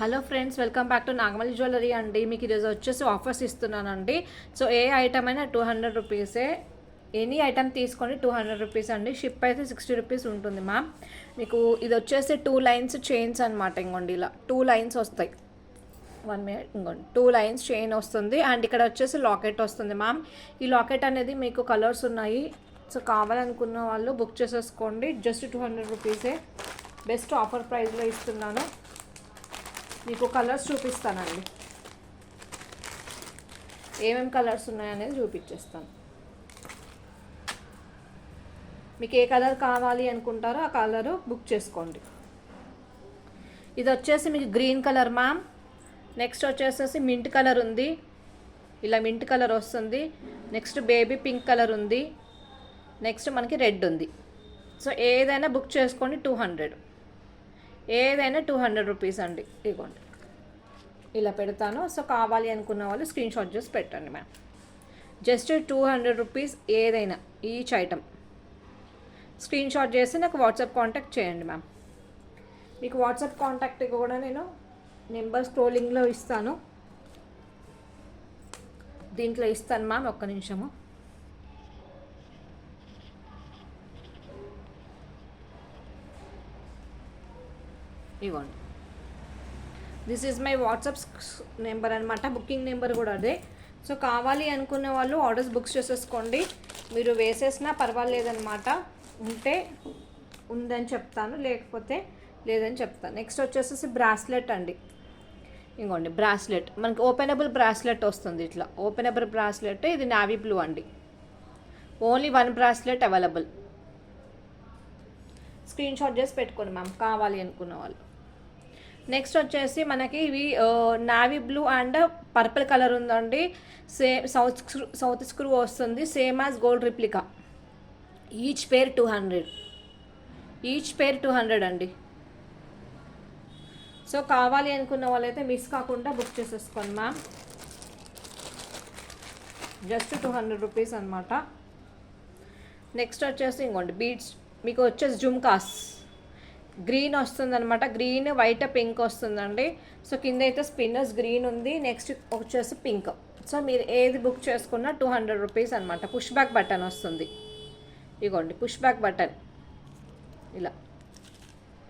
Hello friends, welcome back to Nagamalli jewellery అండి. మీకు ఈరోజు వచ్చేసి ఆఫర్స్ ఇస్తున్నానండి. సో ఏ ఐటమ్ అయినా 200 రూపీసే. ఎనీ ఐటమ్ తీసుకొని 200 రూపీస్ అండి. షిప్ అయితే 60 రూపీస్ ఉంటుంది మ్యామ్. మీకు ఇది వచ్చేసి 2 లైన్స్ చైన్స్ అనమాట. ఇంకోండి ఇలా 2 లైన్స్ వస్తాయి. 1 మినిట్. ఇంకోండి 2 లైన్స్ చైన్ వస్తుంది. అండ్ ఇక్కడ వచ్చేసి లాకెట్ వస్తుంది మ్యామ్. ఈ లాకెట్ అనేది మీకు కలర్స్ ఉన్నాయి. సో కావాలనుకున్న వాళ్ళు బుక్ చేసేసుకోండి. జస్ట్ 200 రూపీసే. బెస్ట్ ఆఫర్ ప్రైస్లో ఇస్తున్నాను. మీకు కలర్స్ చూపిస్తానండి. ఏమేమి కలర్స్ ఉన్నాయనేది చూపించేస్తాను. మీకు ఏ కలర్ కావాలి అనుకుంటారో ఆ కలరు బుక్ చేసుకోండి. ఇది వచ్చేసి మీకు గ్రీన్ కలర్ మ్యామ్. నెక్స్ట్ వచ్చేసేసి మింట్ కలర్ ఉంది. ఇలా మింట్ కలర్ వస్తుంది. నెక్స్ట్ బేబీ పింక్ కలర్ ఉంది. నెక్స్ట్ మనకి రెడ్ ఉంది. సో ఏదైనా బుక్ చేసుకోండి. 200 ఏదైనా 200 రూపీస్ అండి. ఇదిగోండి ఇలా పెడతాను. సో కావాలి అనుకున్న వాళ్ళు స్క్రీన్ షాట్ చేసి పెట్టండి మ్యామ్. జస్ట్ 200 రూపీస్ ఏదైనా ఈచ్ ఐటమ్ స్క్రీన్ షాట్ చేసి నాకు వాట్సాప్ కాంటాక్ట్ చేయండి మ్యామ్. మీకు వాట్సాప్ కాంటాక్ట్ కూడా నేను నెంబర్ స్క్రోలింగ్లో ఇస్తాను. దీంట్లో ఇస్తాను మ్యామ్. ఒక్క నిమిషము. ఇవ్వండి. This is my WhatsApp number అనమాట. బుకింగ్ నెంబర్ కూడా అదే. సో కావాలి అనుకున్న వాళ్ళు ఆర్డర్స్ బుక్ చేసేసుకోండి. మీరు వేసేసినా పర్వాలేదనమాట. ఉంటే ఉందని చెప్తాను, లేకపోతే లేదని చెప్తాను. నెక్స్ట్ వచ్చేసి బ్రాస్లెట్ అండి. ఇంకోండి బ్రాస్లెట్ మనకి ఓపెనబుల్ బ్రాస్లెట్ వస్తుంది. ఇట్లా ఓపెనబుల్ బ్రాస్లెట్. ఇది నావీ బ్లూ అండి. Only 1 bracelet available. Screen shot చేసి పెట్టుకోండి మ్యామ్ కావాలి అనుకున్న వాళ్ళు. నెక్స్ట్ వచ్చేసి మనకి ఇవి navy blue and purple colour ఉందండి. సేమ్ సౌత్ స్క్రూ వస్తుంది. Same as gold replica. Each పేర్ 200. ఈచ్ పేర్ 200 అండి. సో కావాలి అనుకున్న వాళ్ళైతే మిస్ కాకుండా బుక్ చేసేసుకోండి మ్యామ్. జస్ట్ 200 రూపీస్ అనమాట. నెక్స్ట్ వచ్చేసి ఇంకోండి బీడ్స్. మీకు వచ్చేసి జుమ్కాస్ గ్రీన్ వస్తుంది అనమాట. గ్రీన్, వైట్, పింక్ వస్తుందండి. సో కింద అయితే స్పిన్నర్స్ గ్రీన్ ఉంది. నెక్స్ట్ వచ్చేసి పింక్. సో మీరు ఏది బుక్ చేసుకున్నా 200 రూపీస్ అనమాట. పుష్ బ్యాక్ బటన్ వస్తుంది. ఇగోండి పుష్ బ్యాక్ బటన్. ఇలా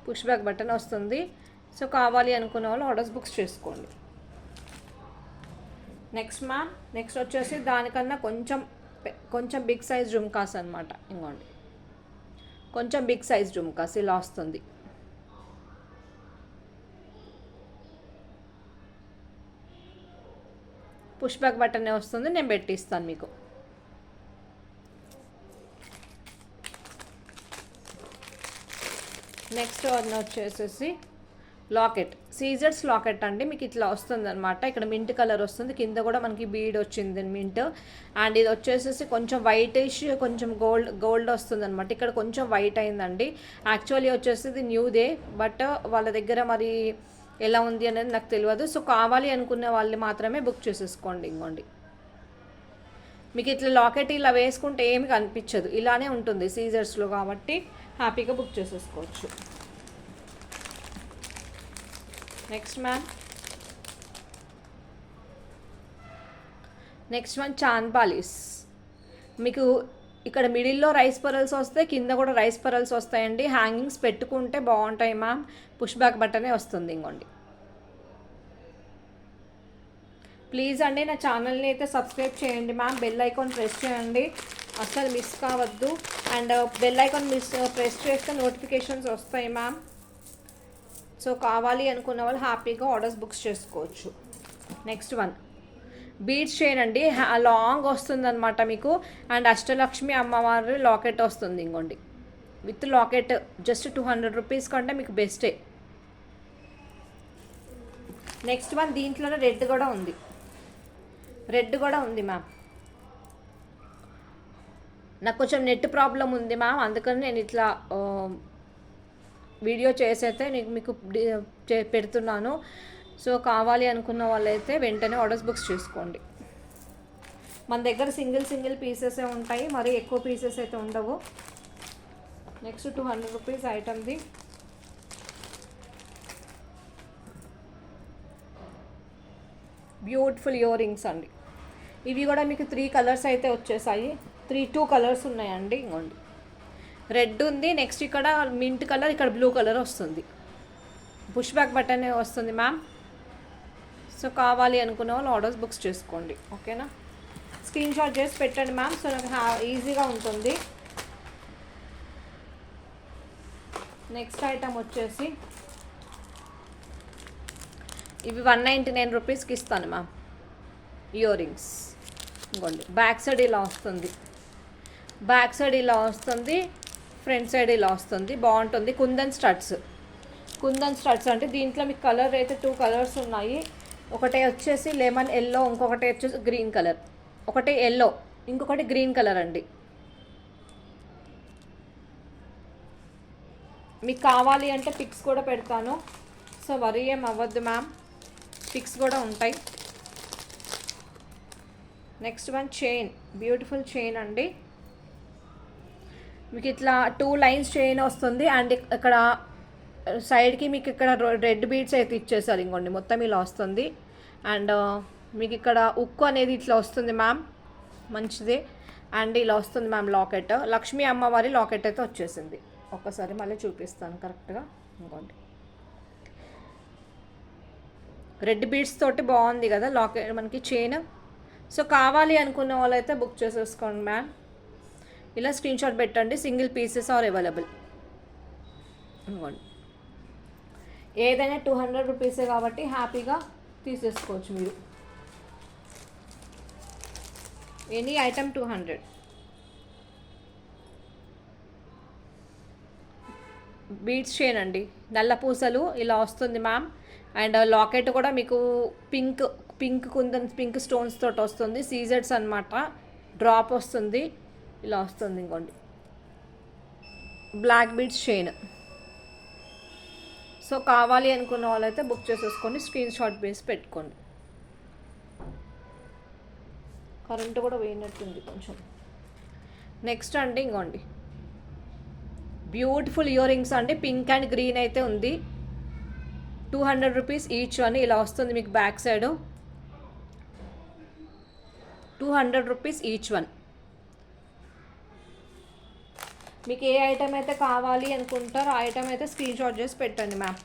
పుష్ బ్యాక్ బటన్ వస్తుంది. సో కావాలి అనుకున్న వాళ్ళు ఆర్డర్స్ బుక్స్ చేసుకోండి. Next ma'am. నెక్స్ట్ వచ్చేసి దానికన్నా కొంచెం బిగ్ సైజ్ జుమ్కాస్ అనమాట. ఇంకోండి కొంచెం బిగ్ సైజ్ జుమ్కాస్ ఇలా వస్తుంది. పుష్ బ్యాక్ బటనే వస్తుంది. నేను పెట్టిస్తాను మీకు. నెక్స్ట్ వన్ వచ్చేసేసి లాకెట్. సీజర్స్ లాకెట్ అండి. మీకు ఇట్లా వస్తుంది అనమాట. ఇక్కడ మింట్ కలర్ వస్తుంది. కింద కూడా మనకి బీడ్ వచ్చింది మింట్. అండ్ ఇది వచ్చేసేసి కొంచెం వైటిష్, కొంచెం గోల్డ్ వస్తుంది అనమాట. ఇక్కడ కొంచెం వైట్ అయిందండి. యాక్చువల్లీ వచ్చేసి ఇది న్యూదే, బట్ వాళ్ళ దగ్గర మరి ఎలా ఉంది అనేది నాకు తెలియదు. సో కావాలి అనుకునే వాళ్ళు మాత్రమే బుక్ చేసేసుకోండి. ఇంకోండి మీకు ఇట్లా లాకెట్ ఇలా వేసుకుంటే ఏమి కనిపించదు, ఇలానే ఉంటుంది సీజర్స్లో, కాబట్టి హ్యాపీగా బుక్ చేసేసుకోవచ్చు. Next ma'am. Next one Chand polish. మీకు ఇక్కడ మిడిల్లో రైస్ పరల్స్ వస్తాయి, కింద కూడా రైస్ పరల్స్ వస్తాయండి. హ్యాంగింగ్స్ పెట్టుకుంటే బాగుంటాయి మ్యామ్. పుష్ బ్యాక్ బటనే వస్తుంది. ఇంకోండి ప్లీజ్ అండి నా ఛానల్ని అయితే సబ్స్క్రైబ్ చేయండి మ్యామ్. బెల్ ఐకాన్ ప్రెస్ చేయండి, అస్సలు మిస్ కావద్దు. అండ్ బెల్ ఐకాన్ ప్రెస్ చేస్తే నోటిఫికేషన్స్ వస్తాయి మ్యామ్. సో కావాలి అనుకున్న వాళ్ళు హ్యాపీగా ఆర్డర్స్ బుక్స్ చేసుకోవచ్చు. నెక్స్ట్ వన్ బీడ్స్ చైన్ అండి. లాంగ్ వస్తుంది అనమాట మీకు. అండ్ అష్టలక్ష్మి అమ్మవారి లాకెట్ వస్తుంది. ఇంకోండి విత్ లాకెట్. జస్ట్ 200 రూపీస్ కంటే మీకు బెస్టే. నెక్స్ట్ వన్ దీంట్లోనే రెడ్ కూడా ఉంది. రెడ్ కూడా ఉంది మ్యామ్. నాకు కొంచెం నెట్ ప్రాబ్లం ఉంది మ్యామ్, అందుకని నేను ఇట్లా వీడియో చేసైతే మీకు పెడుతున్నాను. సో కావాలి అనుకున్న వాళ్ళైతే వెంటనే ఆర్డర్స్ బుక్స్ చేసుకోండి. మన దగ్గర సింగిల్ పీసెసే ఉంటాయి, మరి ఎక్కువ పీసెస్ అయితే ఉండవు. నెక్స్ట్ 200 రూపీస్ ఐటమ్ది. బ్యూటిఫుల్ ఇయర్ రింగ్స్ అండి. ఇవి కూడా మీకు 3 కలర్స్ అయితే వచ్చేసాయి. 2 కలర్స్ ఉన్నాయండి. ఇంకోండి రెడ్ ఉంది, నెక్స్ట్ ఇక్కడ మింట్ కలర్, ఇక్కడ బ్లూ కలర్ వస్తుంది. పుష్ బ్యాక్ బటన్ వస్తుంది మ్యామ్. సో కావాలి అనుకునే వాళ్ళు ఆర్డర్స్ బుక్స్ చేసుకోండి. ఓకేనా, స్క్రీన్ షాట్ చేసి పెట్టండి మ్యామ్. సో నాకు ఈజీగా ఉంటుంది. నెక్స్ట్ ఐటమ్ వచ్చేసి ఇవి 199 రూపీస్కి ఇస్తాను మ్యామ్. ఇయర్ రింగ్స్ ఇంకోండి, బ్యాక్ సైడ్ ఇలా వస్తుంది, బ్యాక్ సైడ్ ఇలా వస్తుంది, ఫ్రంట్ సైడ్ ఇలా వస్తుంది. బాగుంటుంది. కుందన్ స్టడ్స్, కుందన్ స్టడ్స్ అంటే దీంట్లో మీకు కలర్ అయితే 2 కలర్స్ ఉన్నాయి. ఒకటి వచ్చేసి లెమన్ ఎల్లో, ఇంకొకటి వచ్చేసి గ్రీన్ కలర్. ఒకటి ఎల్లో, ఇంకొకటి గ్రీన్ కలర్ అండి. మీకు కావాలి అంటే పిక్స్ కూడా పెడతాను. సో వరీ ఏం అవ్వద్దు మ్యామ్, పిక్స్ కూడా ఉంటాయి. Next one chain, beautiful chain అండి. మీకు ఇట్లా 2 లైన్స్ చైన్ వస్తుంది. అండ్ ఇక్కడ సైడ్కి మీకు ఇక్కడ రెడ్ బీడ్స్ అయితే ఇచ్చేసారు. ఇంకోండి మొత్తం ఇలా వస్తుంది. అండ్ మీకు ఇక్కడ ఉక్కు అనేది ఇట్లా వస్తుంది మ్యామ్, మంచిది. అండ్ ఇలా వస్తుంది మ్యామ్ లాకెట్, లక్ష్మీ అమ్మవారి లాకెట్ అయితే వచ్చేసింది. ఒక్కసారి మళ్ళీ చూపిస్తాను కరెక్ట్గా. ఇంకోండి రెడ్ బీడ్స్ తోటి బాగుంది కదా లాకెట్ మనకి చైన్. సో కావాలి అనుకున్న వాళ్ళైతే బుక్ చేసేసుకోండి మ్యామ్. ఇలా స్క్రీన్ షాట్ పెట్టండి. Single pieces are available. ఇవ్వండి, ఏదైనా 200 రూపీసే కాబట్టి హ్యాపీగా తీసేసుకోవచ్చు మీరు. Any item 200. బీడ్స్ చైన్ అండి, నల్ల పూసలు ఇలా వస్తుంది మ్యామ్. అండ్ లాకెట్ కూడా మీకు పింక్ కుందన్, పింక్ స్టోన్స్ తోటి వస్తుంది. సీజెడ్స్ అనమాట, డ్రాప్ వస్తుంది, ఇలా వస్తుంది. ఇంకోండి బ్లాక్ బీడ్స్ చైన్. సో కావాలి అనుకున్న వాళ్ళైతే బుక్ చేసేసుకోండి. స్క్రీన్ షాట్ వేసి పెట్టుకోండి. కరెంటు కూడా పోయినట్టుంది కొంచెం. నెక్స్ట్ అండి ఇంకోండి బ్యూటిఫుల్ ఇయర్ రింగ్స్ అండి. పింక్ అండ్ గ్రీన్ అయితే ఉంది. 200 రూపీస్ ఈచ్ అని ఇలా వస్తుంది మీకు back side. 200 rupees each one. మీకు ఏ ఐటమ్ అయితే కావాలి అనుకుంటారో ఆ ఐటమ్ అయితే స్క్రీన్ షాట్ చేసి పెట్టండి మ్యామ్.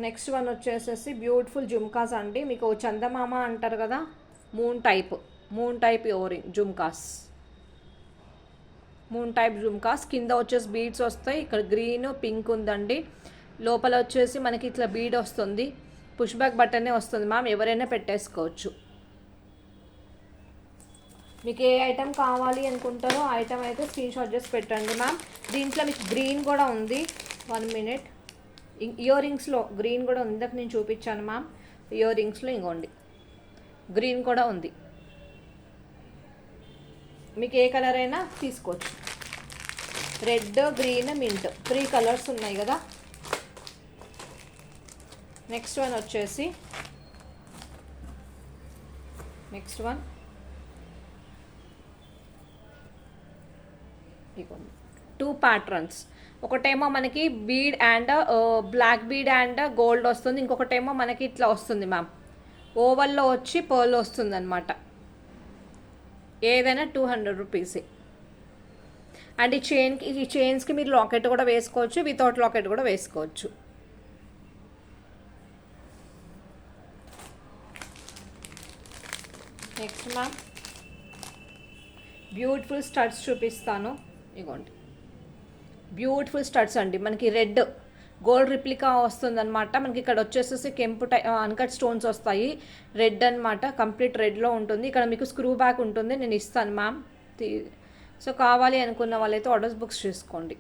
నెక్స్ట్ వన్ వచ్చేసేసి బ్యూటిఫుల్ జుమ్కాస్ అండి. మీకు చందమామ అంటారు కదా, moon type ear ring jhumkas, moon type jhumkas. కింద వచ్చేసి బీడ్స్ వస్తాయి. ఇక్కడ గ్రీన్ పింక్ ఉందండి. లోపల వచ్చేసి మనకి ఇట్లా బీడ్ వస్తుంది. పుష్ బ్యాక్ బటనే వస్తుంది మ్యామ్, ఎవరైనా పెట్టేసుకోవచ్చు. మీకు ఏ ఐటమ్ కావాలి అనుకుంటారో ఆ ఐటమ్ అయితే స్క్రీన్ షాట్ చేసి పెట్టండి మ్యామ్. దీంట్లో మీకు గ్రీన్ కూడా ఉంది. 1 మినిట్. ఇయర్ రింగ్స్లో గ్రీన్ కూడా ఉంది, ఇందాక నేను చూపించాను మ్యామ్. ఇయర్ రింగ్స్లో ఇంకోండి గ్రీన్ కూడా ఉంది. మీకు ఏ కలర్ అయినా తీసుకోవచ్చు. రెడ్, గ్రీన్, మింట్ 3 కలర్స్ ఉన్నాయి కదా. నెక్స్ట్ వన్ వచ్చేసి ఇదిగోండి 2 ప్యాటర్న్స్. ఒకటేమో మనకి bead and black bead and gold వస్తుంది. ఇంకొకటేమో మనకి ఇట్లా వస్తుంది మ్యామ్, ఓవల్లో వచ్చి పర్ల్ వస్తుంది అనమాట. ఏదైనా 200 రూపీసే. అండ్ ఈ చైన్స్కి మీరు లాకెట్ కూడా వేసుకోవచ్చు, వితౌట్ లాకెట్ కూడా వేసుకోవచ్చు. నెక్స్ట్ మ్యామ్ బ్యూటిఫుల్ స్టడ్స్ చూపిస్తాను. ఇగోండి బ్యూటిఫుల్ స్టడ్స్ అండి. మనకి రెడ్ గోల్డ్ రిప్లికా వస్తుంది అనమాట. మనకి ఇక్కడ వచ్చేసేసి కెంపు అన్కట్ స్టోన్స్ వస్తాయి. రెడ్ అనమాట, కంప్లీట్ రెడ్లో ఉంటుంది. ఇక్కడ మీకు స్క్రూ బ్యాక్ ఉంటుంది, నేను ఇస్తాను మ్యామ్. సో కావాలి అనుకున్న వాళ్ళైతే ఆర్డర్స్ బుక్స్ చేసుకోండి.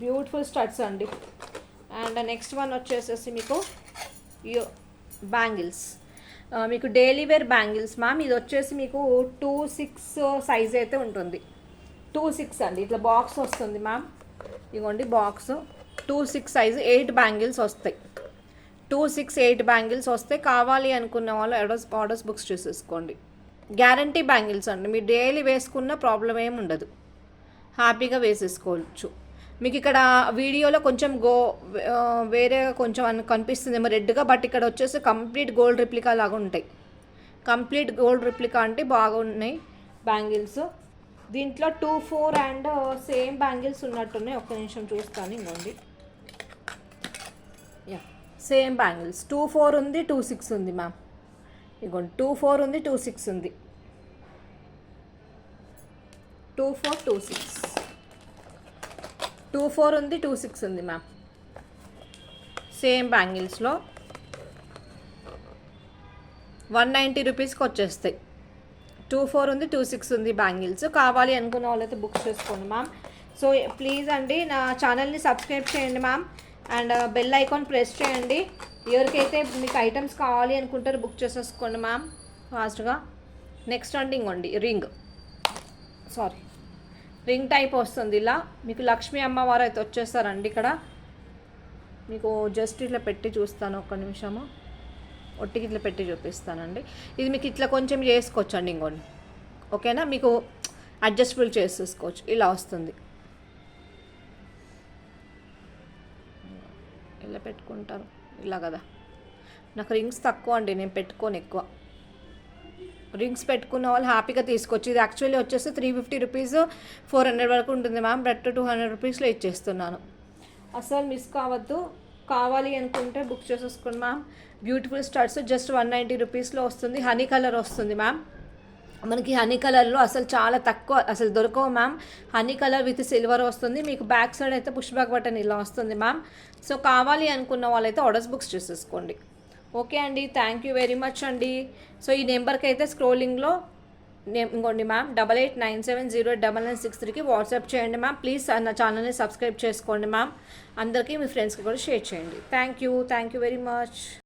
బ్యూటిఫుల్ స్టడ్స్ అండి. అండ్ నెక్స్ట్ వన్ వచ్చేసేసి మీకు బ్యాంగిల్స్, మీకు డైలీ వేర్ బ్యాంగిల్స్ మ్యామ్. ఇది వచ్చేసి మీకు 2-6 సైజ్ అయితే ఉంటుంది. 2-6 అండి, ఇట్లా బాక్స్ వస్తుంది మ్యామ్. ఇదిగోండి బాక్స్ 2-6 సైజు 8 బ్యాంగిల్స్ వస్తాయి. 2-6-8 బ్యాంగిల్స్ వస్తాయి. కావాలి అనుకున్న వాళ్ళు ఆర్డర్స్ బుక్స్ చేసేసుకోండి. గ్యారంటీ బ్యాంగిల్స్ అండి, మీరు డైలీ వేసుకున్న ప్రాబ్లం ఏమి ఉండదు, హ్యాపీగా వేసేసుకోవచ్చు. మీకు ఇక్కడ వీడియోలో కొంచెం వేరే కొంచెం కనిపిస్తుందేమో రెడ్గా, బట్ ఇక్కడ వచ్చేసి కంప్లీట్ గోల్డ్ రిప్లికా లాగా ఉంటాయి. కంప్లీట్ గోల్డ్ రిప్లికా అంటే బాగున్నాయి బ్యాంగిల్స్. దీంట్లో 2, 4 అండ్ సేమ్ బ్యాంగిల్స్ ఉన్నట్టున్నాయి. ఒక్క నిమిషం చూస్తాను. ఇంకోండి, యా సేమ్ బ్యాంగిల్స్ 2, 4 ఉంది, 2, 6 ఉంది మ్యామ్. ఇగోండి 2, 4 ఉంది, 2, 6 ఉంది. 2, 4, 2, 6, 2, 4 ఉంది, 2, 6 ఉంది మ్యామ్. సేమ్ బ్యాంగిల్స్లో 190 రూపీస్కి వచ్చేస్తాయి. 2, 4 ఉంది, 2, 6 ఉంది బ్యాంగిల్స్. కావాలి అనుకున్న వాళ్ళైతే బుక్ చేసుకోండి మ్యామ్. సో ప్లీజ్ అండి నా ఛానల్ని సబ్స్క్రైబ్ చేయండి ma'am, and bell icon press చేయండి. ఎవరికైతే మీకు ఐటమ్స్ కావాలి అనుకుంటారో బుక్ చేసేసుకోండి మ్యామ్ ఫాస్ట్గా. నెక్స్ట్ అండి ఇంకోండి రింగ్ టైప్ వస్తుంది. ఇలా మీకు లక్ష్మీ అమ్మవారు అయితే వచ్చేస్తారండి. ఇక్కడ మీకు జస్ట్ ఇట్లా పెట్టి చూస్తాను, ఒక్క నిమిషము. ఒట్టికి ఇట్లా పెట్టి చూపిస్తానండి. ఇది మీకు ఇట్లా కొంచెం చేసుకోవచ్చండి. ఇంకోండి ఓకేనా, మీకు అడ్జస్టబుల్ చేసేసుకోవచ్చు. ఇలా వస్తుంది. ఇలా పెట్టుకుంటారు ఇలా కదా. నాకు రింగ్స్ తక్కువ అండి, నేను పెట్టుకోను ఎక్కువ. రింగ్స్ పెట్టుకున్న వాళ్ళు హ్యాపీగా తీసుకోవచ్చు. ఇది యాక్చువల్లీ వచ్చేసి 350 రూపీస్, 400 వరకు ఉంటుంది మ్యామ్. బట్ 200 రూపీస్లో ఇచ్చేస్తున్నాను. అసలు మిస్ కావద్దు. కావాలి అనుకుంటే బుక్ చేసేసుకోండి మ్యామ్. బ్యూటిఫుల్ స్టార్ట్స్ జస్ట్ 190 రూపీస్లో వస్తుంది. హనీ కలర్ వస్తుంది మ్యామ్. మనకి హనీ కలర్లో అసలు చాలా తక్కువ, అసలు దొరకవు ma'am. Honey colour with silver వస్తుంది. మీకు బ్యాక్ సైడ్ అయితే పుష్ బ్యాక్ బటన్ ఇలా వస్తుంది మ్యామ్. సో కావాలి అనుకున్న వాళ్ళైతే ఆర్డర్స్ బుక్స్ చేసేసుకోండి. ఓకే అండి, థ్యాంక్ యూ వెరీ మచ్ అండి. సో ఈ నెంబర్కి అయితే స్క్రోలింగ్లో ఇంకోండి మ్యామ్ 8897089963కి వాట్సాప్ చేయండి మ్యామ్. ప్లీజ్ నా ఛానల్ని సబ్స్క్రైబ్ చేసుకోండి మ్యామ్. అందరికీ మీ ఫ్రెండ్స్కి కూడా షేర్ చేయండి. Thank you very much.